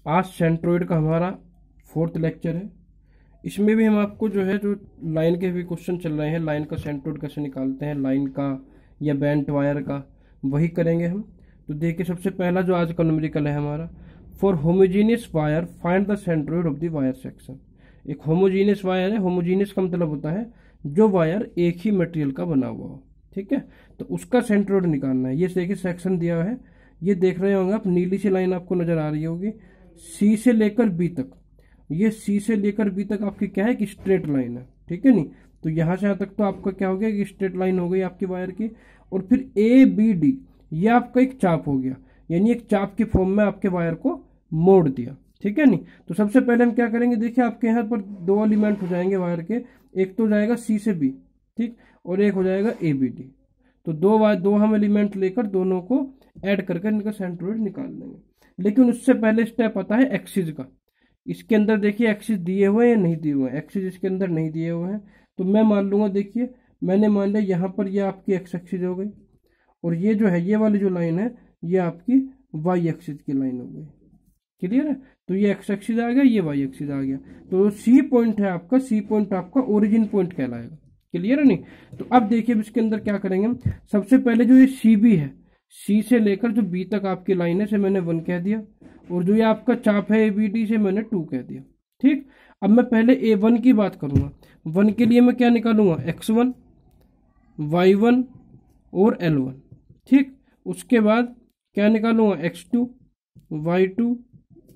आज सेंट्रोइड का हमारा 4th लेक्चर है। इसमें भी हम आपको जो है जो लाइन के भी क्वेश्चन चल रहे हैं, लाइन का सेंट्रोइड कैसे निकालते हैं, लाइन का या बेंट वायर का, वही करेंगे हम। तो देखिए सबसे पहला जो आज का न्यूमेरिकल है हमारा, for homogeneous wire find the centroid of the wire section. एक होमोजीनियस वायर है, होमोजीनियस का मतलब होता है जो वायर एक ही मटेरियल का बना हुआ हो, ठीक है। तो उसका सेंट्रोइड निकालना है। ये देखिए सेक्शन दिया हुआ है, ये देख रहे होंगे आप, नीली सी लाइन आपको नजर आ रही होगी, सी से लेकर बी तक। ये सी से लेकर बी तक आपकी क्या है कि स्ट्रेट लाइन है, ठीक है। नहीं तो यहां से यहां तक तो आपका क्या हो गया कि स्ट्रेट लाइन हो गई आपकी वायर की। और फिर ए बी डी ये आपका एक चाप हो गया, यानी एक चाप की फॉर्म में आपके वायर को मोड़ दिया, ठीक है। नहीं तो सबसे पहले हम क्या करेंगे, देखिए आपके यहाँ पर दो एलिमेंट हो जाएंगे वायर के, एक तो जाएगा सी से बी, ठीक, और एक हो जाएगा ए बी डी। तो दो हम एलिमेंट लेकर दोनों को ऐड करके इनका सेंट्रोइड निकाल लेंगे। लेकिन उससे पहले स्टेप आता है एक्सिस का। इसके अंदर देखिए एक्सिस दिए हुए हैं या नहीं दिए हुए हैं, एक्सिस इसके अंदर नहीं दिए हुए हैं। तो मैं मान लूंगा, देखिए मैंने मान लिया यहाँ पर ये आपकी एक्स एक्सिस हो गई, और ये जो है ये वाली जो लाइन है ये आपकी वाई एक्सिस की लाइन हो गई। क्लियर है। तो ये एक्स एक्सिस आ गया, ये वाई एक्सिस आ गया। तो सी पॉइंट है आपका, सी पॉइंट आपका ओरिजिन पॉइंट कहलाएगा। क्लियर है। नहीं तो अब देखिए इसके अंदर क्या करेंगे हम, सबसे पहले जो ये सी बी है, सी से लेकर जो बी तक आपकी लाइन है से मैंने 1 कह दिया, और जो ये आपका चाप है ए बी डी से मैंने 2 कह दिया, ठीक। अब मैं पहले A1 की बात करूंगा। 1 के लिए मैं क्या निकालूंगा, X1 Y1 और L1, ठीक। उसके बाद क्या निकालूंगा, X2 Y2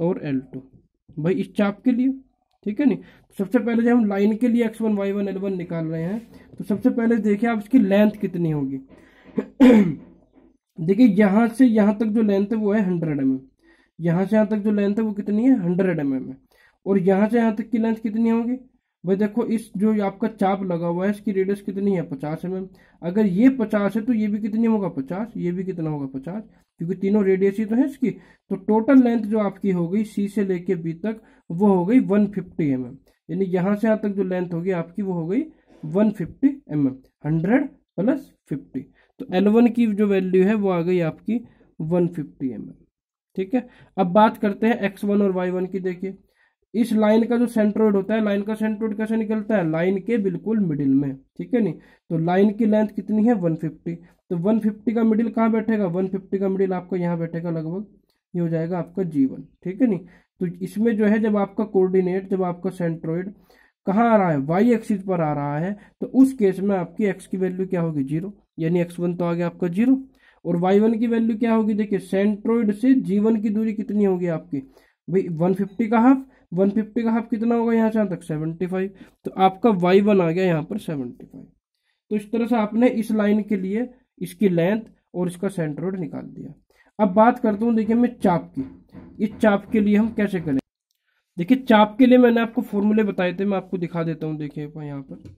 और L2, भाई इस चाप के लिए, ठीक है। नहीं सबसे पहले जब हम लाइन के लिए X1 Y1 L1 निकाल रहे हैं, तो सबसे पहले देखिए आप इसकी लेंथ कितनी होगी। देखिए यहां से यहां तक जो लेंथ है वो है 100 mm, यहां से यहां तक जो लेंथ है वो कितनी है 100 mm है। और यहां से यहां तक की लेंथ कितनी होगी, भाई देखो इस जो आपका चाप लगा हुआ है इसकी रेडियस कितनी है 50 mm। अगर ये 50 है तो ये भी कितनी होगा 50, ये भी कितना होगा 50, क्योंकि तीनों रेडियस ही तो है इसकी। तो टोटल लेंथ जो आपकी हो गई सी से लेके बी तक वो हो गई 150 mm, यानी यहां से यहां तक जो लेंथ होगी आपकी वो हो गई 150 mm, 100 + 50। तो L1 की जो वैल्यू है वो आ गई आपकी 150 mm, ठीक है। अब बात करते हैं X1 और Y1 की। देखिए इस लाइन का जो सेंट्रोइड होता है, लाइन का सेंट्रोइड कैसे निकलता है, लाइन के बिल्कुल मिडिल में, ठीक है। नहीं तो लाइन की लेंथ कितनी है 150, तो 150 का मिडिल कहाँ बैठेगा, 150 का मिडिल आपका यहाँ बैठेगा लगभग, ये हो जाएगा आपका G1, ठीक है। नहीं तो इसमें जो है जब आपका कोऑर्डिनेट, जब आपका सेंट्रोइड कहाँ आ रहा है, वाई एक्सिस पर आ रहा है, तो उस केस में आपकी एक्स की वैल्यू क्या होगी 0, यानी X1 तो आ गया आपका 0। और Y1 की वैल्यू क्या होगी, देखिए सेंट्रोइड से G1 की दूरी कितनी होगी आपकी, भाई 150 का हाफ, 150 का हाफ कितना होगा यहाँ से यहाँ तक 75, तो आपका Y1 आ गया यहाँ पर 75। तो इस तरह से आपने इस लाइन के लिए इसकी लेंथ और इसका सेंट्रोइड निकाल दिया। अब बात करता हूँ देखिए मैं चाप की। इस चाप के लिए हम कैसे करें, देखिए चाप के लिए मैंने आपको फॉर्मूले बताए थे, मैं आपको दिखा देता हूँ। देखिए यहाँ पर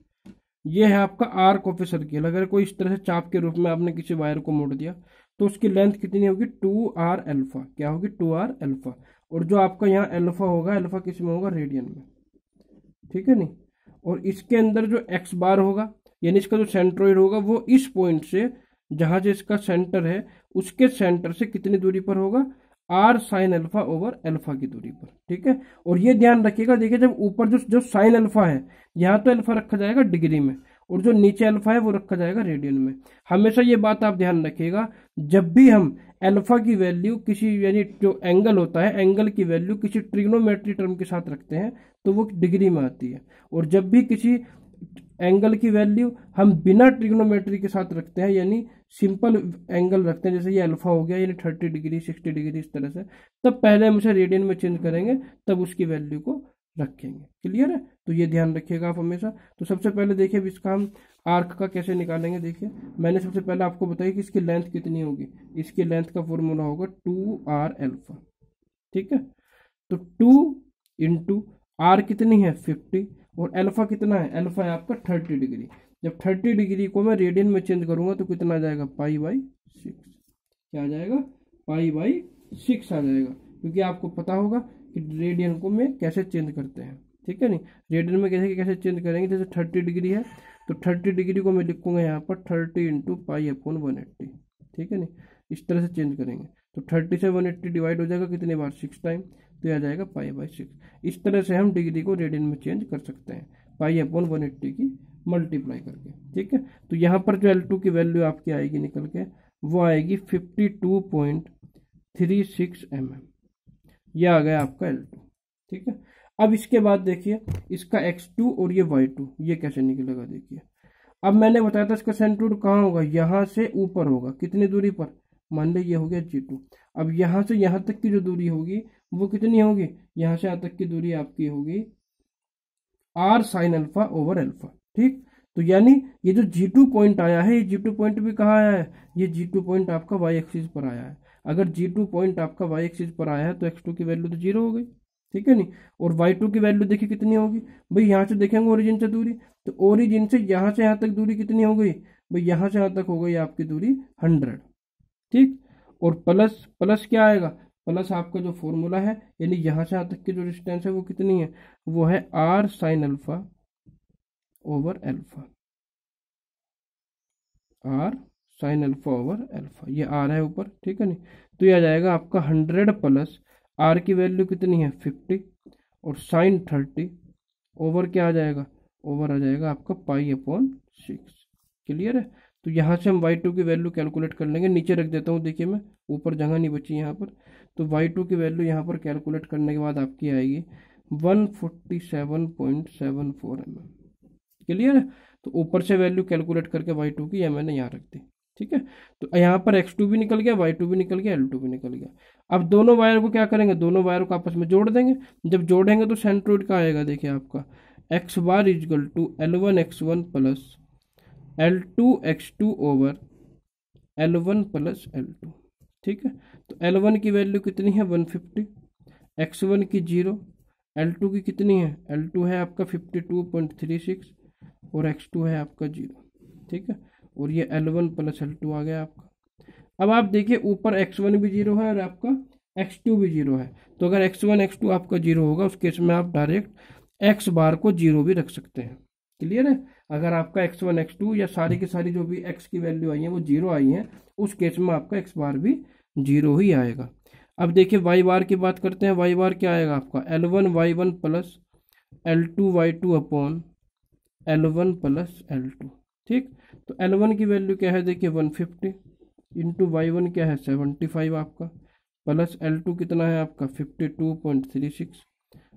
ये है आपका आर्क ऑफ ए सर्किल। अगर कोई इस तरह से चाप के रूप में आपने किसी वायर को मोड़ दिया तो उसकी लेंथ कितनी होगी 2r अल्फा, क्या होगी 2r अल्फा। और जो आपका यहाँ अल्फा होगा, अल्फा किस में होगा, रेडियन में, ठीक है। नहीं और इसके अंदर जो एक्स बार होगा, यानी इसका जो सेंट्रोइड होगा वो इस पॉइंट से, जहां से इसका सेंटर है उसके सेंटर से कितनी दूरी पर होगा, r sin alpha over alpha की दूरी पर, ठीक है। और ये ध्यान रखिएगा, देखिए जब ऊपर जो जो साइन अल्फा है, यहाँ तो अल्फा रखा जाएगा डिग्री में, और जो नीचे अल्फा है वो रखा जाएगा रेडियन में। हमेशा ये बात आप ध्यान रखिएगा, जब भी हम अल्फा की वैल्यू किसी, यानी जो एंगल होता है एंगल की वैल्यू किसी ट्रिग्नोमेट्री टर्म के साथ रखते हैं तो वो डिग्री में आती है। और जब भी किसी एंगल की वैल्यू हम बिना ट्रिग्नोमेट्री के साथ रखते हैं, यानी सिंपल एंगल रखते हैं, जैसे ये अल्फा हो गया यानी 30 डिग्री 60 डिग्री इस तरह से, तब पहले हम उसे रेडियन में चेंज करेंगे, तब उसकी वैल्यू को रखेंगे। क्लियर है। तो ये ध्यान रखिएगा आप हमेशा। तो सबसे पहले देखिए इसका हम आर्क का कैसे निकालेंगे। देखिए मैंने सबसे पहले आपको बताया कि इसकी लेंथ कितनी होगी, इसकी लेंथ का फॉर्मूला होगा 2r अल्फा, ठीक है। तो 2 इंटू आर कितनी है 50, और अल्फा कितना है, अल्फा है आपका 30 डिग्री। जब 30 डिग्री को मैं रेडियन में चेंज करूंगा तो कितना आ जाएगा π/6, क्या आ जाएगा π/6 आ जाएगा, क्योंकि आपको पता होगा कि रेडियन को में कैसे चेंज करते हैं, ठीक है। नहीं रेडियन में कैसे कैसे चेंज करेंगे, जैसे 30 डिग्री है तो 30 डिग्री को मैं लिखूंगा यहाँ पर 30 इंटू π/180, ठीक है। नहीं इस तरह से चेंज करेंगे तो 30 से 180 डिवाइड हो जाएगा कितने बार 6 टाइम, तो यह आ जाएगा π/6। इस तरह से हम डिग्री को रेडियन में चेंज कर सकते हैं π/180 की मल्टीप्लाई करके। ठीक है, तो यहाँ पर जो L2 की वैल्यू आपकी आएगी निकल के, वो आएगी 52.36 mm। यह आ गया आपका L2। ठीक है, अब इसके बाद देखिए इसका x2 और ये y2 ये कैसे निकलेगा। देखिए अब मैंने बताया था इसका सेंट्रोइड कहाँ होगा, यहाँ से ऊपर होगा। कितनी दूरी पर, मान लीजिए ये हो गया G2। अब यहाँ से यहाँ तक की जो दूरी होगी वो कितनी होगी, यहाँ से यहाँ तक की दूरी आपकी होगी r sin α/α। ठीक, तो यानी ये जो G2 पॉइंट आया है, ये G2 पॉइंट भी कहाँ आया है, ये G2 पॉइंट आपका y एक्सिस पर आया है। अगर G2 पॉइंट आपका y एक्सिस पर आया है तो x2 की वैल्यू तो 0 हो गई। ठीक है नहीं, और y2 की वैल्यू देखिए कितनी होगी भाई, यहाँ से देखेंगे ओरिजिन से दूरी, तो ओरिजिन से यहाँ तक दूरी कितनी हो गई भाई, यहाँ से यहाँ तक हो गई आपकी दूरी 100। ठीक, और प्लस प्लस क्या आएगा, प्लस आपका जो फॉर्मूला है, यानी यहाँ से यहाँ तक की जो डिस्टेंस है वो कितनी है, वो है r sin α/α, r sin α/α, ये r है ऊपर। ठीक है नहीं, तो ये आ जाएगा आपका 100 प्लस r की वैल्यू कितनी है 50 और sin 30 ओवर क्या आ जाएगा, ओवर आ जाएगा आपका π/6। क्लियर है, तो यहाँ से हम y2 की वैल्यू कैलकुलेट कर लेंगे। नीचे रख देता हूँ, देखिए मैं ऊपर जगह नहीं बची यहाँ पर, तो y2 की वैल्यू यहाँ पर कैलकुलेट करने के बाद आपकी आएगी 147.74 mm। क्लियर है, तो ऊपर से वैल्यू कैलकुलेट करके y2 की यह मैंने यहाँ रख दी। ठीक है, तो यहाँ पर x2 भी निकल गया, y2 भी निकल गया, L2 भी निकल गया। अब दोनों वायर को क्या करेंगे, दोनों वायर को आपस में जोड़ देंगे। जब जोड़ेंगे तो सेंट्रोइड का आएगा, देखिए आपका x bar is equal to L1x1 plus L2x2 over L1 plus L2। ठीक है, तो L1 की वैल्यू कितनी है 150, x1 की 0, L2 की कितनी है, L2 है आपका 52.36 और x2 है आपका 0। ठीक है, और ये L1 प्लस L2 आ गया आपका। अब आप देखिए ऊपर x1 भी 0 है और आपका x2 भी 0 है, तो अगर x1 x2 आपका 0 होगा उस केस में आप डायरेक्ट x बार को 0 भी रख सकते हैं। क्लियर है, अगर आपका x1 x2 या सारी की सारी जो भी x की वैल्यू आई है वो 0 आई है, उस केस में आपका x बार भी 0 ही आएगा। अब देखिए y बार की बात करते हैं, y बार क्या आएगा आपका L1 y1 plus L2 y2 upon L1 plus L2। ठीक, तो L1 की वैल्यू क्या है देखिए 150 इंटू y1 क्या है 75 आपका, प्लस L2 कितना है आपका 52.36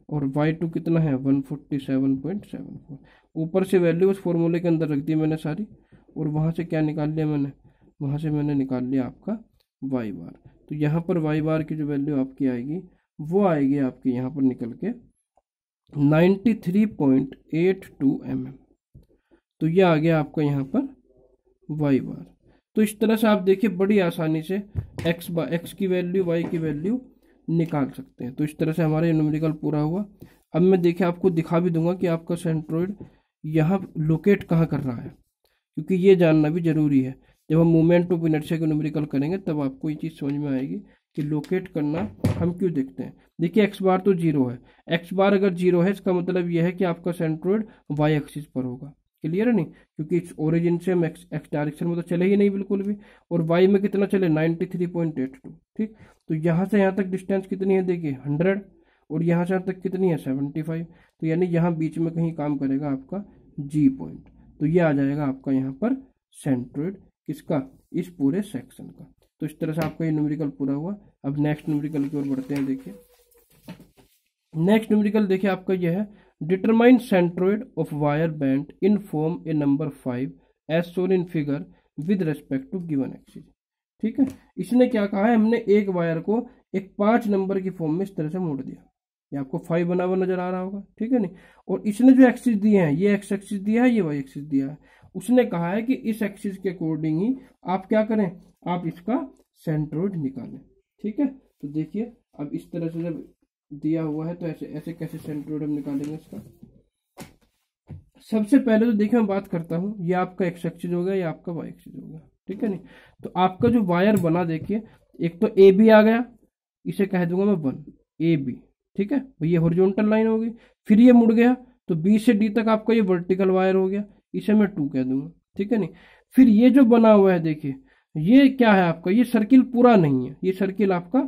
और y2 कितना है 147.74। ऊपर से वैल्यू उस फॉर्मूले के अंदर रख दी मैंने सारी, और वहाँ से क्या निकाल लिया मैंने, वहाँ से मैंने निकाल लिया आपका y बार। तो यहाँ पर y बार की जो वैल्यू आपकी आएगी वो आएगी आपकी यहाँ पर निकल के 93.82 mm। तो यह आ गया आपका यहाँ पर y बार। तो इस तरह से आप देखिए बड़ी आसानी से x की वैल्यू y की वैल्यू निकाल सकते हैं। तो इस तरह से हमारा ये न्यूमेरिकल पूरा हुआ। अब मैं देखिए आपको दिखा भी दूंगा कि आपका सेंट्रोइड यहाँ लोकेट कहाँ कर रहा है, क्योंकि ये जानना भी जरूरी है। जब हम मूवमेंट ऑफ इनर्शिया के न्यूमेरिकल करेंगे तब आपको ये चीज़ समझ में आएगी कि लोकेट करना हम क्यों देखते हैं। देखिए x बार तो 0 है, x बार अगर 0 है इसका मतलब यह है कि आपका सेंट्रोइड y एक्सिस पर होगा। क्लियर है नहीं, क्योंकि इस ओरिजिन से हम x डायरेक्शन में तो चले ही नहीं बिल्कुल भी, और y में कितना चले 93.82। ठीक, तो यहाँ से यहाँ तक डिस्टेंस कितनी है देखिए 100, और यहाँ से यहाँ तक कितनी है 75, तो यानी यहाँ बीच में कहीं काम करेगा आपका G पॉइंट। तो ये आ जाएगा आपका यहाँ पर सेंट्रोइड किसका, इस पूरे सेक्शन का। तो इस तरह से आपका ये न्यूमेरिकल पूरा हुआ। अब नेक्स्ट न्यूमेरिकल की ओर बढ़ते हैं। देखिए नेक्स्ट न्यूमेरिकल देखिए आपका यह है, determine centroid of wire bent in form a number 5 as shown in figure with respect to given axis. ठीक है, इसने क्या कहा है, हमने एक वायर को एक 5 नंबर की फॉर्म में इस तरह से मोड़ दिया। ये आपको 5 बना हुआ नजर आ रहा होगा। ठीक है नहीं, और इसने जो एक्सिस दिए हैं, ये एक्स एक्सिस दिया है, ये वाई एक्सिस दिया है। उसने कहा है कि इस एक्सिस के अकॉर्डिंग ही आप क्या करें, आप इसका सेंट्रोइड निकालें। ठीक है, तो देखिए अब इस तरह से जब दिया हुआ है तो ऐसे ऐसे कैसे सेंट्रोइड हम निकालेंगे इसका। सबसे पहले तो देखिए मैं बात करता हूँ, ये आपका एक्स एक्सिस हो गया, ये आपका वाई एक्सिस हो गया। ठीक है नहीं, तो आपका जो वायर बना देखिए, एक तो ए बी आ गया, इसे कह दूंगा मैं 1 ए बी। ठीक है, ये हॉरिजॉन्टल लाइन हो गई। फिर ये मुड़ गया तो बी से डी तक आपका ये वर्टिकल वायर हो गया, इसे मैं 2 कह दूंगा। ठीक है नहीं, फिर ये जो बना हुआ है देखिए, ये क्या है आपका, ये सर्किल पूरा नहीं है, ये सर्किल आपका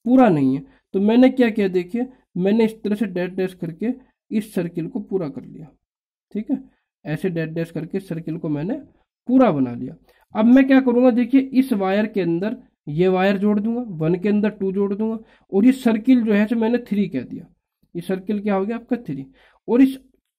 पूरा नहीं है। तो मैंने क्या किया, देखिए मैंने इस तरह से डैश डैश करके इस सर्किल को पूरा कर लिया। ठीक है, ऐसे डैश डैश करके सर्किल को मैंने पूरा बना लिया। अब मैं क्या करूंगा, देखिए इस वायर के अंदर ये वायर जोड़ दूंगा, 1 के अंदर 2 जोड़ दूंगा, और ये सर्किल जो है जो मैंने 3 कह दिया, ये सर्किल क्या हो गया आपका 3, और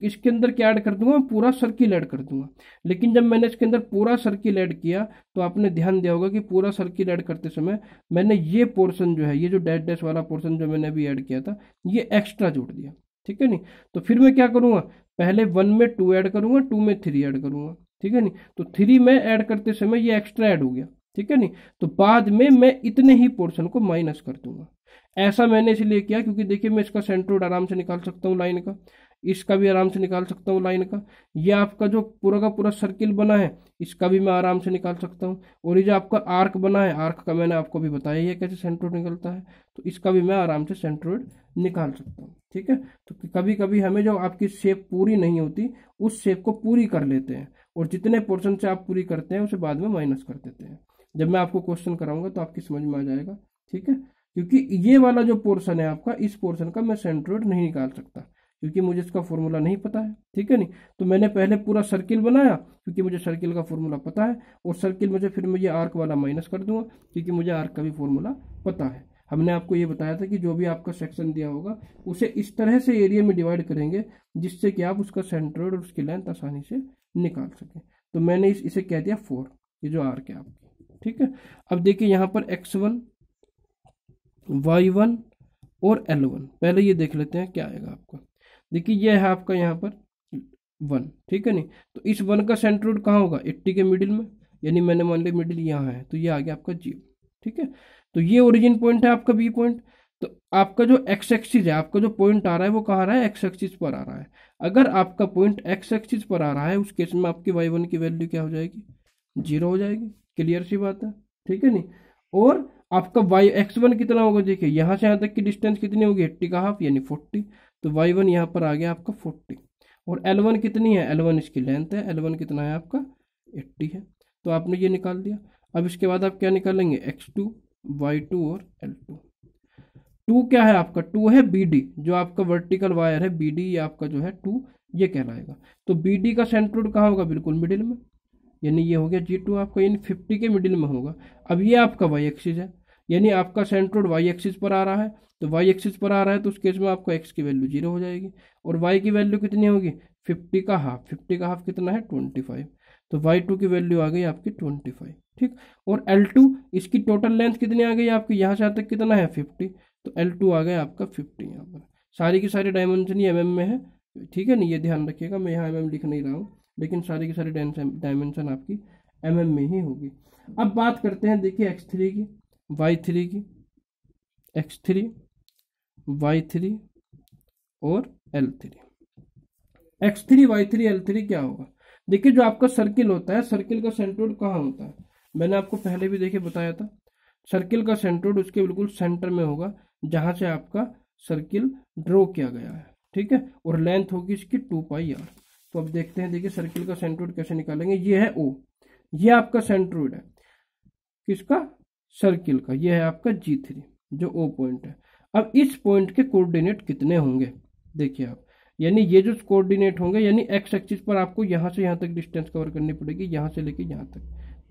इसके अंदर क्या ऐड कर दूंगा, पूरा सर्किल ऐड कर दूंगा। लेकिन जब मैंने इसके अंदर पूरा सर्किल ऐड किया तो आपने ध्यान दिया होगा कि पूरा सर्किल ऐड करते समय मैंने ये पोर्शन जो है, ये जो डैश डैश वाला पोर्शन जो मैंने अभी ऐड किया था, ये एक्स्ट्रा जोड़ दिया। ठीक है नहीं, तो फिर मैं क्या करूंगा, पहले 1 में 2 ऐड करूंगा, 2 में 3 ऐड करूंगा। ठीक है नहीं, तो 3 में ऐड करते समय ये एक्स्ट्रा ऐड हो गया। ठीक है नहीं, तो बाद में मैं इतने ही पोर्शन को माइनस कर दूंगा। ऐसा मैंने इसलिए किया क्योंकि देखिए मैं इसका सेंट्रोइड आराम से निकाल सकता हूँ लाइन का, इसका भी आराम से निकाल सकता हूँ लाइन का, ये आपका जो पूरा का पूरा सर्किल बना है इसका भी मैं आराम से निकाल सकता हूँ, और ये जो आपका आर्क बना है, आर्क का मैंने आपको भी बताया है कैसे सेंट्रोइड निकलता है, तो इसका भी मैं आराम से सेंट्रोइड निकाल सकता हूँ। ठीक है, तो कभी कभी हमें जो आपकी शेप पूरी नहीं होती उस शेप को पूरी कर लेते हैं, और जितने पोर्शन से आप पूरी करते हैं उसे बाद में माइनस कर देते हैं। जब मैं आपको क्वेश्चन कराऊंगा तो आपकी समझ में आ जाएगा। ठीक है, क्योंकि ये वाला जो पोर्शन है आपका, इस पोर्शन का मैं सेंट्रोइड नहीं निकाल सकता क्योंकि मुझे इसका फॉर्मूला नहीं पता है। ठीक है नहीं, तो मैंने पहले पूरा सर्किल बनाया क्योंकि मुझे सर्किल का फॉर्मूला पता है, और सर्किल में से फिर मैं ये आर्क वाला माइनस कर दूंगा क्योंकि मुझे आर्क का भी फॉर्मूला पता है। हमने आपको ये बताया था कि जो भी आपका सेक्शन दिया होगा उसे इस तरह से एरिया में डिवाइड करेंगे जिससे कि आप उसका सेंट्रोइड और उसकी लेंथ आसानी से निकाल सकें। तो मैंने इसे कह दिया 4, ये जो आर्क है आपकी। ठीक है, अब देखिए यहाँ पर x1, y1 और L1, पहले ये देख लेते हैं क्या आएगा आपका। देखिए ये है आपका यहाँ पर 1। ठीक है नहीं, तो इस 1 का सेंट्रोइड कहाँ होगा, 80 के मिडिल में, यानी मैंने मान लिया मिडिल यहाँ है तो ये आ गया आपका 0। ठीक है, तो ये ओरिजिन पॉइंट है आपका बी पॉइंट। तो आपका जो एक्स एक्सिस है, आपका जो पॉइंट आ रहा है वो कहाँ आ रहा है, एक्स एक्सिस पर आ रहा है। अगर आपका पॉइंट एक्स एक्सिस पर आ रहा है उस केस में आपकी y1 की वैल्यू क्या हो जाएगी, 0 हो जाएगी। क्लियर सी बात है। ठीक है नहीं, और आपका x1 कितना होगा, देखिए यहाँ से यहाँ तक की डिस्टेंस कितनी होगी, 80 का हाफ यानी 40, तो y1 यहाँ पर आ गया आपका 40। और L1 कितनी है, L1 इसकी लेंथ है, L1 कितना है आपका 80 है, तो आपने ये निकाल दिया। अब इसके बाद आप क्या निकालेंगे, x2, y2 और L2। 2 क्या है आपका, 2 है BD, जो आपका वर्टिकल वायर है BD, ये आपका जो है 2 ये कहलाएगा। तो BD का सेंट्रोइड कहाँ होगा, बिल्कुल मिडिल में, यानी ये हो गया G2 आपका, यानी 50 के मिडिल में होगा। अब ये आपका y एक्सिस है, यानी आपका सेंट्रोइड y एक्सिस पर आ रहा है, तो y एक्सिस पर आ रहा है तो उस केस में आपका x की वैल्यू 0 हो जाएगी, और y की वैल्यू कितनी होगी, 50 का हाफ, 50 का हाफ कितना है 25, तो y2 की वैल्यू आ गई आपकी 25। ठीक, और L2 इसकी टोटल लेंथ कितनी आ गई आपकी, यहाँ से यहाँ तक कितना है 50, तो L2 आ गया आपका 50। यहाँ पर सारी की सारी डायमेंशन ही mm में है। ठीक है नहीं, ये ध्यान रखिएगा, मैं यहाँ mm लिख नहीं रहा हूँ, लेकिन सारी की सारी डायमेंशन आपकी mm में ही होगी। अब बात करते हैं देखिए x3 की, y3 की, x3, y3 और L3। x3, y3, L3 क्या होगा, देखिए जो आपका सर्किल होता है, सर्किल का सेंट्रोइड कहाँ होता है, मैंने आपको पहले भी देखिए बताया था, सर्किल का सेंट्रोइड उसके बिल्कुल सेंटर में होगा जहां से आपका सर्किल ड्रॉ किया गया है। ठीक है, और लेंथ होगी इसकी 2πr। तो अब देखते हैं, देखिए सर्किल का सेंट्रोइड कैसे निकालेंगे। ये है O, ये आपका सेंट्रोइड है किसका, सर्किल का, ये है आपका G3 जो O पॉइंट है। अब इस पॉइंट के कोऑर्डिनेट कितने होंगे, देखिए आप, यानी ये जो कोऑर्डिनेट होंगे, यानी एक्स एक्सिस पर आपको यहाँ से यहाँ तक डिस्टेंस कवर करनी पड़ेगी, यहाँ से लेके यहाँ तक,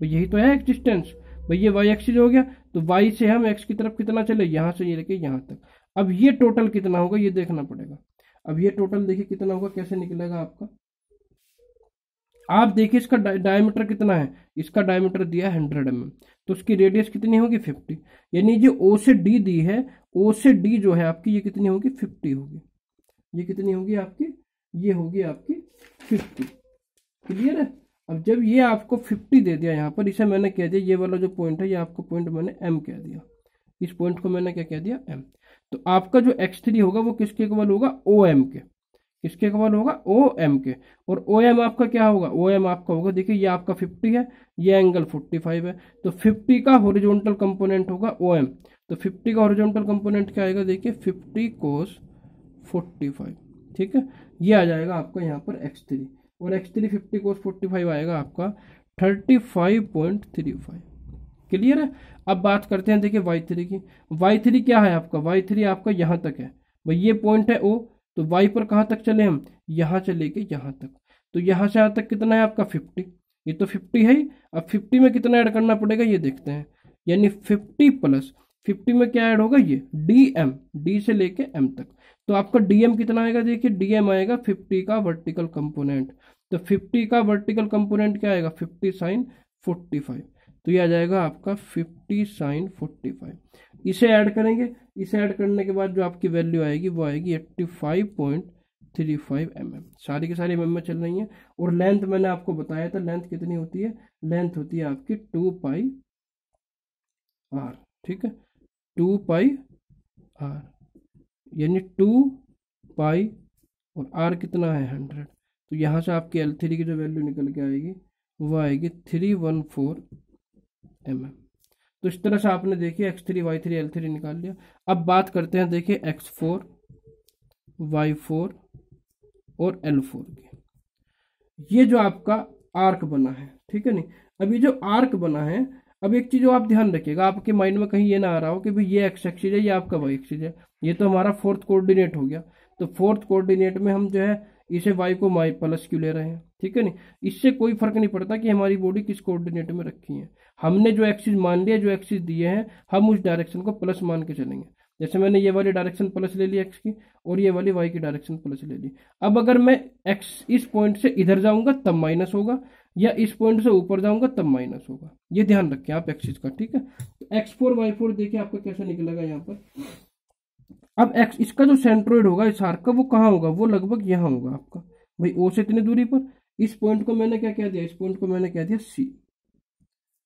भाई यही तो है एक्स डिस्टेंस, भाई ये वाई एक्सिस हो गया, तो वाई से हम एक्स की तरफ कितना चले, यहाँ से ये लेके यहाँ तक। अब ये टोटल कितना होगा ये देखना पड़ेगा। अब ये टोटल देखिए कितना होगा, कैसे निकलेगा आपका, आप देखिए इसका डायमीटर कितना है, इसका डायमीटर दिया है 100 mm, तो उसकी रेडियस कितनी होगी 50, यानी जो O से D दी है, O से D जो है आपकी ये कितनी होगी 50 होगी, ये कितनी होगी आपकी, ये होगी आपकी 50। क्लियर है। अब जब ये आपको 50 दे दिया यहाँ पर, इसे मैंने कह दिया, ये वाला जो पॉइंट है ये आपको पॉइंट मैंने M कह दिया, इस पॉइंट को मैंने क्या कह दिया M। तो आपका जो x3 होगा वो किसके इक्वल होगा, OM के, किसके इक्वल होगा, OM के। और OM आपका क्या होगा, OM आपका होगा, देखिए ये आपका 50 है, ये एंगल 45 है, तो 50 का हॉरिजॉन्टल कंपोनेंट होगा OM। तो 50 का हॉरिजॉन्टल कंपोनेंट क्या आएगा, देखिए 50 cos 45। ठीक है, ये आ जाएगा आपका यहाँ पर x3, और x3 50 cos 45 आएगा आपका 35.35। क्लियर है। अब बात करते हैं देखिए y3 की। y3 क्या है आपका, y3 आपका यहाँ तक है भाई, ये पॉइंट है O, तो y पर कहाँ तक चले हम, यहाँ से लेके यहाँ तक, तो यहाँ से यहाँ तक कितना है आपका 50, ये तो 50 है ही। अब 50 में कितना ऐड करना पड़ेगा ये देखते हैं, यानी 50 प्लस 50 में क्या ऐड होगा, ये dm, d से लेके m तक, तो आपका dm कितना आएगा, देखिए dm आएगा 50 का वर्टिकल कंपोनेंट, तो 50 का वर्टिकल कंपोनेंट क्या आएगा, 50 साइन 45, तो ये आ जाएगा आपका 50 साइन 45। इसे ऐड करेंगे, इसे ऐड करने के बाद जो आपकी वैल्यू आएगी वो आएगी 85.35 mm, सारी की सारी mm में चल रही है। और लेंथ मैंने आपको बताया था, लेंथ कितनी होती है, लेंथ होती है आपकी 2 पाई r, ठीक है, 2 पाई r, यानी 2 पाई और r कितना है 100, तो यहाँ से आपकी L3 की जो वैल्यू निकल के आएगी वो आएगी 314 mm। तो इस तरह से आपने देखिए x3 y3 L3 निकाल लिया। अब बात करते हैं देखिए x4 y4 और L4 की। ये जो आपका आर्क बना है, ठीक है नहीं, अब ये जो आर्क बना है, अब एक चीज जो आप ध्यान रखिएगा, आपके माइंड में कहीं ये ना आ रहा हो कि भाई ये एक्स एक्सिस है, ये आपका वाई एक्सिस है, ये तो हमारा फोर्थ कोऑर्डिनेट हो गया, तो फोर्थ कोऑर्डिनेट में हम जो है इसे y को माई प्लस क्यों ले रहे हैं, ठीक है नहीं, इससे कोई फर्क नहीं पड़ता कि हमारी बॉडी किस कोऑर्डिनेट में रखी है, हमने जो एक्सिस मान लिया, जो एक्सिस दिए हैं हम उस डायरेक्शन को प्लस मान के चलेंगे। जैसे मैंने ये वाली डायरेक्शन प्लस ले ली एक्स की, और ये वाली वाई की डायरेक्शन प्लस ले ली। अब अगर मैं एक्स इस पॉइंट से इधर जाऊंगा तब माइनस होगा, या इस पॉइंट से ऊपर जाऊंगा तब माइनस होगा, ये ध्यान रखें आप एक्सिस का, ठीक है। तो x4 y4 देखिए आपका कैसा निकलेगा यहाँ पर। अब एक्स, इसका जो सेंट्रोइड होगा इस आर्क का, वो कहाँ होगा, वो लगभग यहाँ होगा आपका भाई, ओ से इतनी दूरी पर। इस पॉइंट को मैंने क्या कह दिया, इस पॉइंट को मैंने कह दिया सी,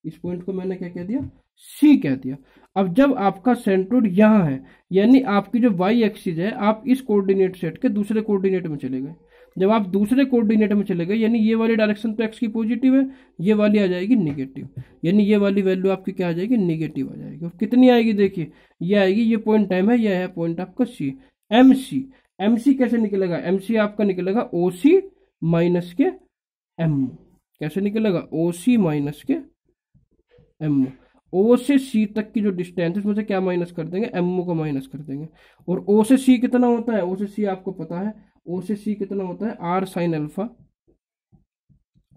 इस पॉइंट को मैंने क्या कह दिया, सी कह दिया। अब जब आपका सेंट्रोइड यहाँ है, यानी आपकी जो वाई एक्सिस है, आप इस कोऑर्डिनेट सेट के दूसरे कोऑर्डिनेट में चले गए। जब आप दूसरे कोऑर्डिनेट में चले गए, यानी ये वाली डायरेक्शन तो एक्स की पॉजिटिव है, ये वाली आ जाएगी निगेटिव, यानी ये वाली वैल्यू आपकी क्या आ जाएगी, निगेटिव आ जाएगी। और कितनी आएगी देखिए, ये आएगी, ये पॉइंट टाइम है, ये है पॉइंट आपका सी, एम सी। एम सी कैसे निकलेगा, एम सी आपका निकलेगा ओ सी माइनस के एम, कैसे निकलेगा, ओ सी माइनस के एम। ओ से सी तक की जो डिस्टेंस है उसमें से क्या माइनस कर देंगे, एम को माइनस कर देंगे। और ओ से सी कितना होता है, ओ से सी आपको पता है, ओ से सी कितना होता है, R sine alpha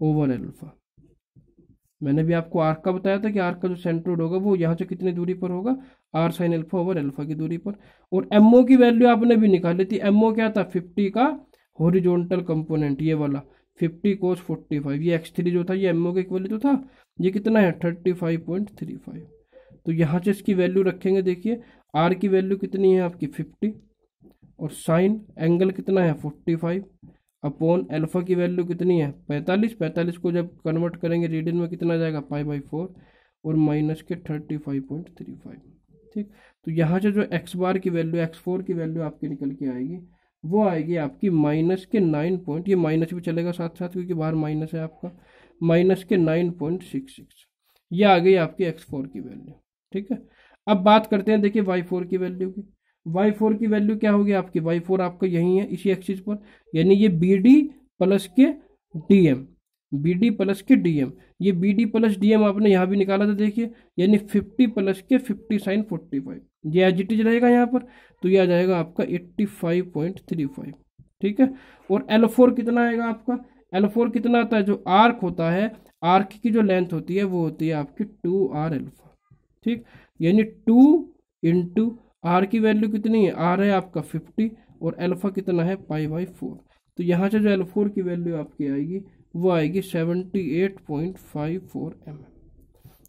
over alpha. मैंने भी आपको आर्क का बताया था कि आर्क का जो सेंट्रोइड होगा वो यहाँ से कितनी दूरी पर होगा, R sine alpha over alpha की दूरी पर। और एमओ की वैल्यू आपने भी निकाली थी, एमओ क्या था, 50 का हॉरिजॉन्टल कंपोनेंट, ये वाला 50 कोस 45, ये x3 जो था ये एमओ के इक्वल तो था, ये कितना है 35.35। तो यहाँ से इसकी वैल्यू रखेंगे, देखिए आर की वैल्यू कितनी है आपकी 50, और साइन एंगल कितना है 45, अपॉन अल्फा की वैल्यू कितनी है 45, 45 को जब कन्वर्ट करेंगे रेडियन में कितना आ जाएगा π/4, और माइनस के 35.35, ठीक। तो यहाँ से जो एक्स बार की वैल्यू, x4 की वैल्यू आपकी निकल के आएगी, वो आएगी आपकी माइनस के 9 पॉइंट, ये माइनस भी चलेगा साथ साथ क्योंकि बाहर माइनस है आपका, माइनस के 9.66, ये आ गई आपकी x4 की वैल्यू, ठीक है। अब बात करते हैं देखिए y4 की वैल्यू की। y4 की वैल्यू क्या होगी आपकी, y4 आपका यही है इसी एक्सिस पर, यानी ये bd प्लस के dm, bd प्लस के dm, ये bd प्लस dm आपने यहाँ भी निकाला था देखिए, यानी 50 प्लस के 50 साइन 45, ये एज इट इज रहेगा यहाँ पर, तो ये आ जाएगा आपका 85.35, ठीक है। और L4 कितना आएगा आपका, L4 कितना आता है, जो आर्क होता है, आर्क की जो लेंथ होती है वो होती है आपकी 2r अल्फा, ठीक, यानी 2 इंटू आर की वैल्यू कितनी है, आर है आपका 50, और अल्फा कितना है π/4, तो यहाँ से जो L4 की वैल्यू आपकी आएगी वो आएगी 78.54 mm।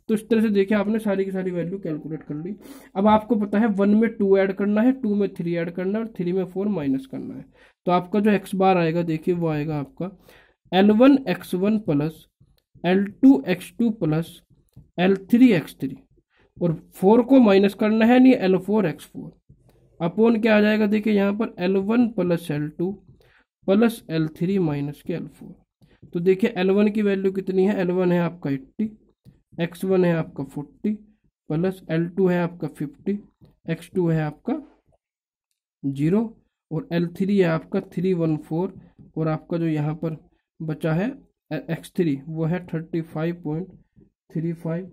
तो इस तरह से देखिए आपने सारी की सारी वैल्यू कैलकुलेट कर ली। अब आपको पता है 1 में 2 ऐड करना है, 2 में 3 ऐड करना है, और 3 में 4 माइनस करना है, तो आपका जो एक्स बार आएगा देखिए वो आएगा आपका L1x1 plus L2x2 plus L3x3, और 4 को माइनस करना है, नहीं L4x4, अपॉन क्या आ जाएगा देखिए यहाँ पर L1 plus L2 plus L3 minus के L4। तो देखिए L1 की वैल्यू कितनी है, L1 है आपका 80, x1 है आपका 40, प्लस L2 है आपका 50, x2 है आपका 0, और L3 है आपका 314, और आपका जो यहाँ पर बचा है x3 वो है 35.35 35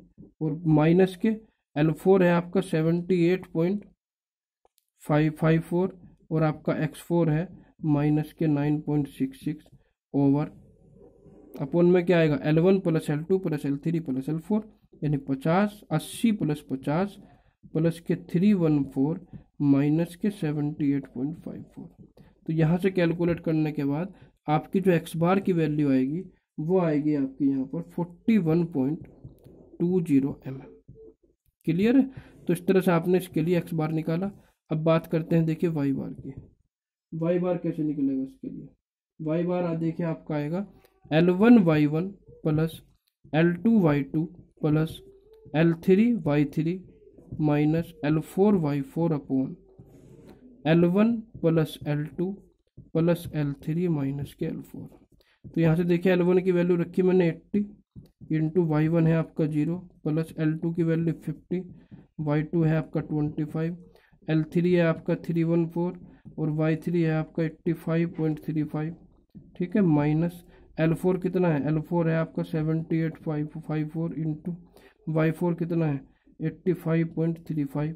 और माइनस के L4 है आपका 78.554 और आपका X4 है माइनस के 9.66 ओवर अपॉन में क्या आएगा L1 plus L2 plus L3 plus L4 यानी 50 80 प्लस 50 प्लस के 314 माइनस के 78.54। तो यहाँ से कैलकुलेट करने के बाद आपकी जो एक्स बार की वैल्यू आएगी वो आएगी आपकी यहाँ पर 41.20 mm। क्लियर है? तो इस तरह से आपने इसके लिए एक्स बार निकाला। अब बात करते हैं देखिए वाई बार की। वाई बार कैसे निकलेगा इसके लिए? वाई बार देखिए आपका आएगा L1y1 plus L2y2 plus L3y3 minus L4y4 upon L1 plus L2 plus L3 minus के L4। तो यहाँ से देखिए L1 की वैल्यू रखी मैंने 80 इंटू y1 है आपका 0 प्लस L2 की वैल्यू 50 y2 है आपका 25 L3 है आपका 314 और y3 है आपका 85.35। ठीक है, माइनस L4 कितना है? L4 है आपका 78.554 इंटू y4 कितना है 85.35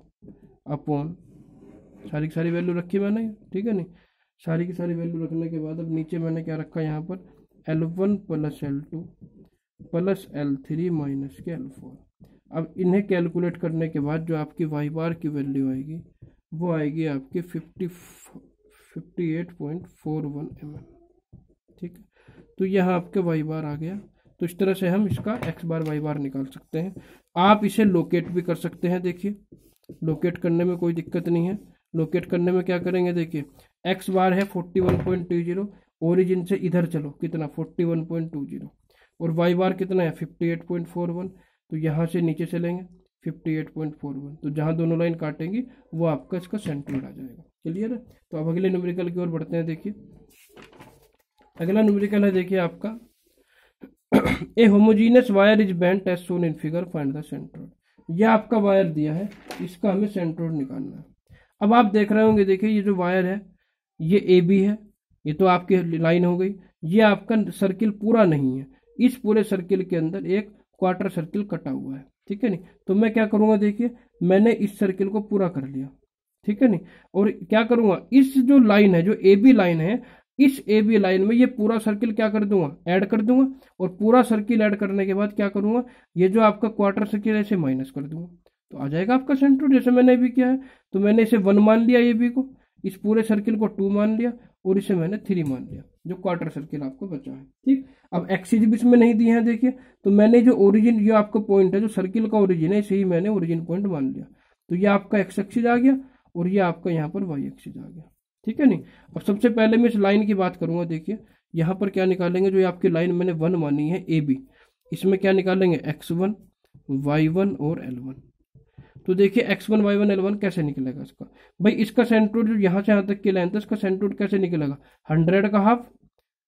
अपॉन सारी की सारी वैल्यू रखी मैंने, ठीक है नहीं, सारी की सारी वैल्यू रखने के बाद अब नीचे मैंने क्या रखा यहाँ पर L1 plus L2 plus L3 minus के L4। अब इन्हें कैलकुलेट करने के बाद जो आपकी वाई बार की वैल्यू आएगी वो आएगी आपकी 58.41 mm। ठीक है, तो यह आपके वाई बार आ गया। तो इस तरह से हम इसका एक्स बार वाई बार निकाल सकते हैं। आप इसे लोकेट भी कर सकते हैं। देखिए लोकेट करने में कोई दिक्कत नहीं है। लोकेट करने में क्या करेंगे, देखिए एक्स बार है 41.20, ओरिजिन से इधर चलो कितना 41.20 और वाई बार कितना है 58.41, तो यहाँ से नीचे चलेंगे 58.41, तो जहाँ दोनों लाइन काटेंगी वो आपका इसका सेंट्रोइड आ जाएगा। क्लियर है? तो अब अगले न्यूमेरिकल की ओर बढ़ते हैं। देखिए अगला न्यूमेरिकल है देखिए आपका a homogeneous wire is bent as shown in figure, find the centroid. यह आपका वायर दिया है, इसका हमें सेंट्रोइड निकालना है। अब आप देख रहे होंगे, देखिए ये जो वायर है ये ए बी है, ये तो आपकी लाइन हो गई। ये आपका सर्किल पूरा नहीं है, इस पूरे सर्किल के अंदर एक क्वार्टर सर्किल कटा हुआ है। ठीक है नहीं, तो मैं क्या करूंगा, देखिए मैंने इस सर्किल को पूरा कर लिया। ठीक है नहीं, और क्या करूंगा, इस जो लाइन है जो ए बी लाइन है, इस ए बी लाइन में ये पूरा सर्किल क्या कर दूंगा, ऐड कर दूंगा, और पूरा सर्किल ऐड करने के बाद क्या करूंगा, ये जो आपका क्वार्टर सर्किल है इसे माइनस कर दूंगा, तो आ जाएगा आपका सेंट्रोइड। जैसे मैंने अभी किया है, तो मैंने इसे 1 मान लिया ए बी को, इस पूरे सर्किल को 2 मान लिया और इसे मैंने 3 मान लिया, जो क्वार्टर सर्किल आपको बचा है। ठीक, अब एक्सिस भी इसमें नहीं दिए हैं देखिए, तो मैंने जो ओरिजिन, ये आपका पॉइंट है जो सर्किल का ओरिजिन है, इसे ही मैंने ओरिजिन पॉइंट मान लिया। तो ये आपका एक्स एक्सिस आ गया और ये आपका यहाँ पर वाई एक्सिस आ गया। ठीक है नहीं, अब सबसे पहले मैं इस लाइन की बात करूंगा। देखिए यहाँ पर क्या निकालेंगे, जो ये आपकी लाइन मैंने 1 मानी है ए बी, इसमें क्या निकालेंगे x1 y1 और l1। तो देखिए x1 y1 l1 कैसे निकलेगा इसका, भाई इसका सेंट्रोइड जो यहाँ से यहाँ तक की लाइन था, इसका सेंट्रोइड कैसे निकलेगा, 100 का हाफ,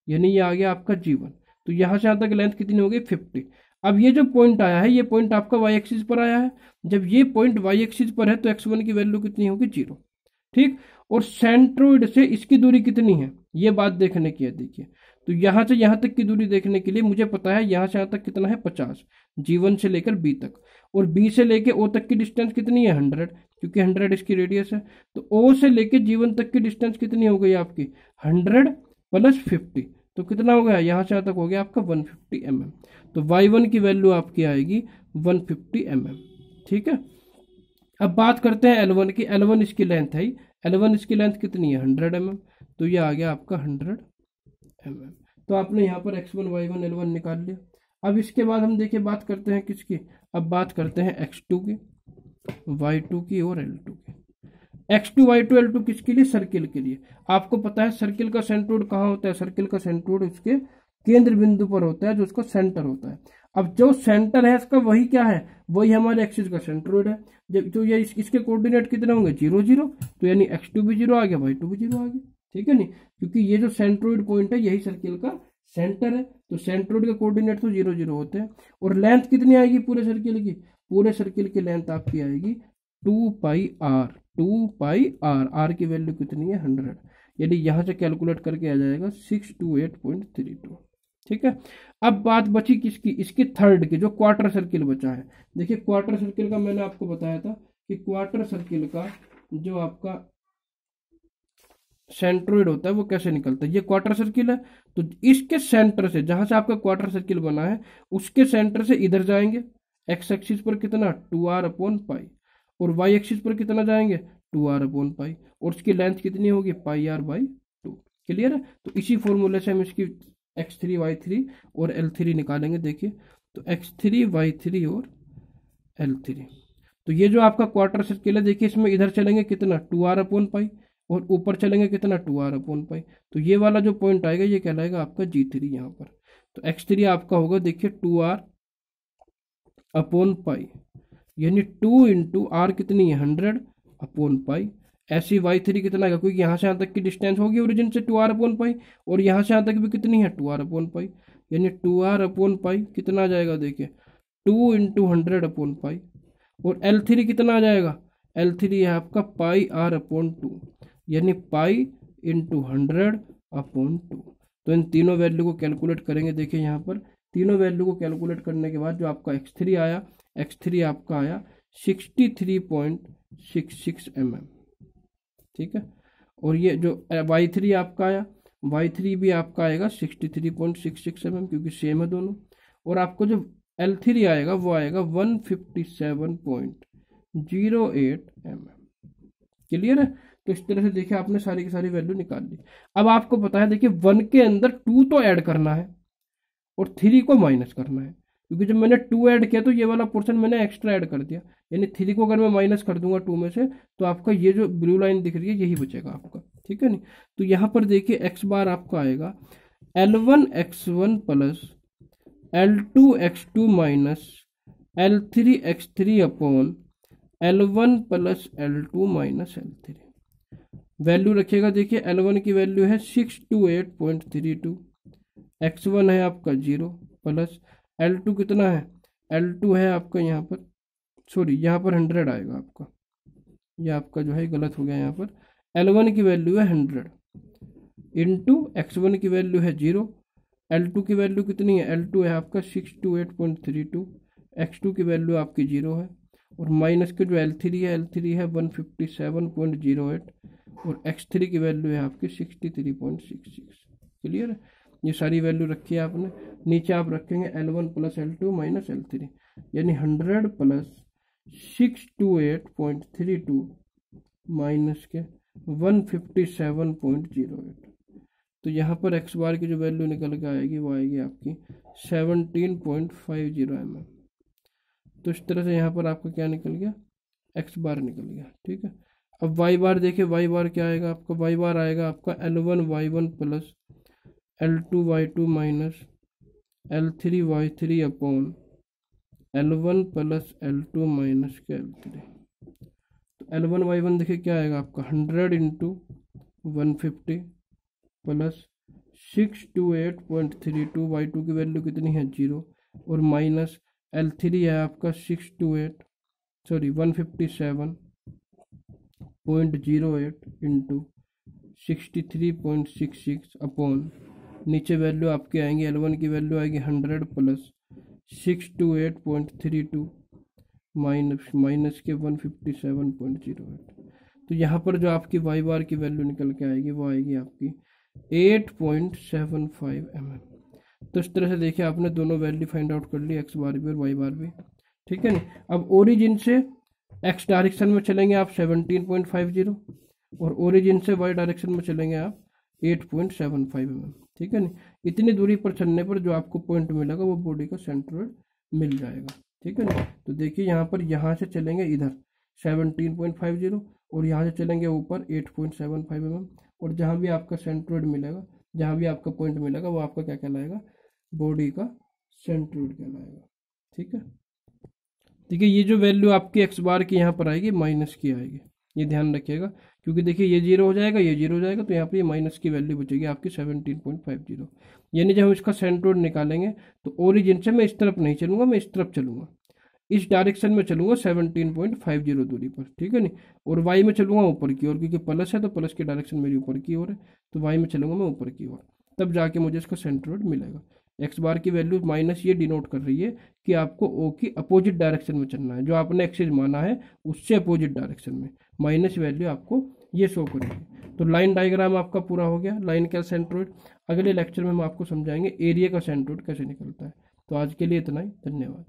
यानी ये आ गया आपका g1। तो यहाँ से यहाँ तक लेंथ कितनी हो गई 50। अब ये जो पॉइंट आया है, ये पॉइंट आपका y एक्सिस पर आया है। जब ये पॉइंट y एक्सिस पर है तो x1 की वैल्यू कितनी होगी 0। ठीक, और सेंट्रोइड से इसकी दूरी कितनी है, ये बात देखने की है। देखिए तो यहाँ से यहाँ तक की दूरी देखने के लिए मुझे पता है यहाँ से यहाँ तक कितना है 50, G1 से लेकर B तक, और B से लेकर O तक की डिस्टेंस कितनी है 100, क्योंकि 100 इसकी रेडियस है। तो O से लेकर G1 तक की डिस्टेंस कितनी हो गई आपकी 100 प्लस 50, तो कितना हो गया, यहाँ से यहाँ तक हो गया आपका 150 mm। तो y1 की वैल्यू आपकी आएगी 150 mm। ठीक है, अब बात करते हैं L1 की। L1 इसकी लेंथ है, L1 इसकी लेंथ कितनी है 100 mm, तो ये आ गया आपका 100 mm। तो आपने यहाँ पर x1 y1 L1 निकाल लिया। अब इसके बाद हम देखिए बात करते हैं किसकी, अब बात करते हैं x2 की, y2 की और L2 की। x2 y2 L2 किसके लिए, सर्किल के लिए। आपको पता है सर्किल का सेंट्रोइड कहाँ होता है, सर्किल का सेंट्रोइड उसके केंद्र बिंदु पर होता है, जो उसका सेंटर होता है। अब जो सेंटर है इसका वही क्या है, वही हमारे एक्सिस का सेंट्रोइड है। जब तो ये इसके कोऑर्डिनेट कितने होंगे 0 0, तो यानी x2 भी 0 आ गया, y2 भी 0 आ गया। ठीक है नहीं, क्योंकि ये जो सेंट्रोइड पॉइंट है यही सर्किल का सेंटर है, तो सेंट्रोइड के कोऑर्डिनेट तो 0 0 होते हैं। और लेंथ कितनी आएगी पूरे सर्किल की, पूरे सर्किल की लेंथ आपकी आएगी 2 पाई r, 2 पाई r, r की वैल्यू कितनी है 100, यानी यहाँ से कैलकुलेट करके आ जाएगा 628.32। ठीक है। अब बात बची किसकी, इसकी थर्ड की, जो क्वार्टर सर्किल बचा है। देखिए क्वार्टर सर्किल का मैंने आपको बताया था कि क्वार्टर सर्किल का जो आपका सेंट्रोइड होता है वो कैसे निकलता है। ये क्वार्टर सर्किल है, तो इसके सेंटर से, जहां से आपका क्वार्टर सर्किल बना है उसके सेंटर से इधर जाएंगे, एक्स एक्सिस पर कितना 2r/पाई, और वाई एक्सिस पर कितना जाएंगे 2r/पाई, और उसकी लेंथ कितनी होगी πr/2। क्लियर है। तो इसी फॉर्मूले से हम इसकी x3 y3 और l3 निकालेंगे। देखिए तो x3 y3 और l3, तो ये जो आपका क्वार्टर सर्किल है, देखिए इसमें इधर चलेंगे कितना 2r/पाई, और ऊपर चलेंगे कितना 2r/पाई, तो ये वाला जो पॉइंट आएगा ये कहलाएगा आपका G3 यहाँ पर। तो x3 आपका होगा देखिए 2r/पाई, यानी 2 इंटू आर कितनी है 100/पाई। ऐसी y3 कितना आएगा, क्योंकि यहाँ से यहाँ तक की डिस्टेंस होगी ओरिजिन से 2r/पाई, और यहाँ से यहाँ तक भी कितनी है 2r/पाई, यानी 2r/पाई कितना आ जाएगा देखिए 2 इंटू 100/पाई, और L3 कितना आ जाएगा, L3 है आपका πr/2, यानी पाई इंटू 100/2। तो इन तीनों वैल्यू को कैलकुलेट करेंगे। देखिए यहाँ पर तीनों वैल्यू को कैलकुलेट करने के बाद जो आपका x3 आया, x3 आपका आया 63.66 mm। ठीक है। और ये जो y3 आपका आया, y3 भी आपका आएगा 63.66 mm, क्योंकि सेम है दोनों। और आपको जो L3 आएगा वो आएगा 157.08 mm। क्लियर है। तो इस तरह से देखिए आपने सारी की सारी वैल्यू निकाल ली। अब आपको पता है देखिए 1 के अंदर 2 तो ऐड करना है और 3 को माइनस करना है, क्योंकि जब मैंने 2 ऐड किया तो ये वाला पोर्शन मैंने एक्स्ट्रा ऐड कर दिया, यानी 3 को अगर मैं माइनस कर दूंगा 2 में से, तो आपका ये जो ब्लू लाइन दिख रही है यही बचेगा आपका। ठीक है नहीं। तो यहाँ पर देखिए x बार आपका आएगा L1x1 plus L2x2 minus L3x3 upon L1 plus L2 minus L3। Value रखिएगा, देखिए L1 की वैल्यू है 628.32, x1 है आपका 0, प्लस L2 कितना है, L2 है आपका यहाँ पर, सॉरी यहाँ पर 100 आएगा आपका, यह आपका जो है गलत हो गया। यहाँ पर L1 की वैल्यू है 100 इंटू x1 की वैल्यू है 0, L2 की वैल्यू कितनी है, L2 है आपका 628.32, x2 की वैल्यू आपकी 0 है, और माइनस के जो L3 है, L3 है 157.08, और x3 की वैल्यू है आपकी 63.66। क्लियर है। ये सारी वैल्यू रखी है आपने। नीचे आप रखेंगे L1 plus L2 minus L3, यानी 100 प्लस 628.32 माइनस के 157.08। तो यहाँ पर x बार की जो वैल्यू निकल के आएगी वो आएगी आपकी 17.50 mm। तो इस तरह से यहाँ पर आपका क्या निकल गया, x बार निकल गया। ठीक है। अब y बार देखिए, y बार क्या आएगा आपका, y बार आएगा आपका L1y1 plus L2y2 minus L3y3 upon L1 plus L2 minus के L3। तो L1y1 देखिए क्या आएगा आपका 100 इंटू 150 प्लस 628.32, y2 की वैल्यू कितनी है 0, और माइनस L3 है आपका 157.08 इंटू 63.66 अपॉन, नीचे वैल्यू आपकी आएंगी, L1 की वैल्यू आएगी 100 प्लस 628.32 माइनस के 157.08। तो यहाँ पर जो आपकी y बार की वैल्यू निकल के आएगी वो आएगी आपकी 8.75 mm। तो इस तरह से देखिए आपने दोनों वैल्यू फाइंड आउट कर ली, x बार भी और y बार भी। ठीक है ना। अब ओरिजिन से x डायरेक्शन में चलेंगे आप 17.50, और ओरिजिन से y डायरेक्शन में चलेंगे आप 8.75 mm। ठीक है ना। इतनी दूरी पर चलने पर जो आपको पॉइंट मिलेगा वो बॉडी का सेंट्रोइड मिल जाएगा। ठीक है ना। तो देखिए यहाँ पर, यहाँ से चलेंगे इधर 17.50, और यहाँ से चलेंगे ऊपर 8.75 mm, और जहाँ भी आपका सेंट्रोइड मिलेगा, जहाँ भी आपका पॉइंट मिलेगा वो आपका क्या कहलाएगा, बॉडी का सेंट्रोइड कहलाएगा। ठीक है। देखिए ये जो वैल्यू आपकी एक्स बार की यहाँ पर आएगी माइनस की आएगी, ये ध्यान रखिएगा, क्योंकि देखिए ये 0 हो जाएगा, ये 0 हो जाएगा, तो यहाँ पे ये माइनस की वैल्यू बचेगी आपकी 17.50। यानी जब हम इसका सेंट्रोइड निकालेंगे तो ओरिजिन से मैं इस तरफ नहीं चलूंगा, मैं इस तरफ चलूंगा, इस डायरेक्शन में चलूंगा 17.50 दूरी पर। ठीक है नहीं। और वाई में चलूंगा ऊपर की ओर, क्योंकि प्लस है तो प्लस की डायरेक्शन मेरी ऊपर की ओर है, तो वाई में चलूंगा मैं ऊपर की ओर, तब जाके मुझे इसका सेंट्रोइड मिलेगा। एक्स बार की वैल्यू माइनस ये डिनोट कर रही है कि आपको ओ की अपोजिट डायरेक्शन में चलना है, जो आपने एक्सिस माना है उससे अपोजिट डायरेक्शन में माइनस वैल्यू आपको ये शो करेगी। तो लाइन डायग्राम आपका पूरा हो गया, लाइन का सेंट्रोइड। अगले लेक्चर में हम आपको समझाएंगे एरिया का सेंट्रोइड कैसे निकलता है। तो आज के लिए इतना ही, धन्यवाद।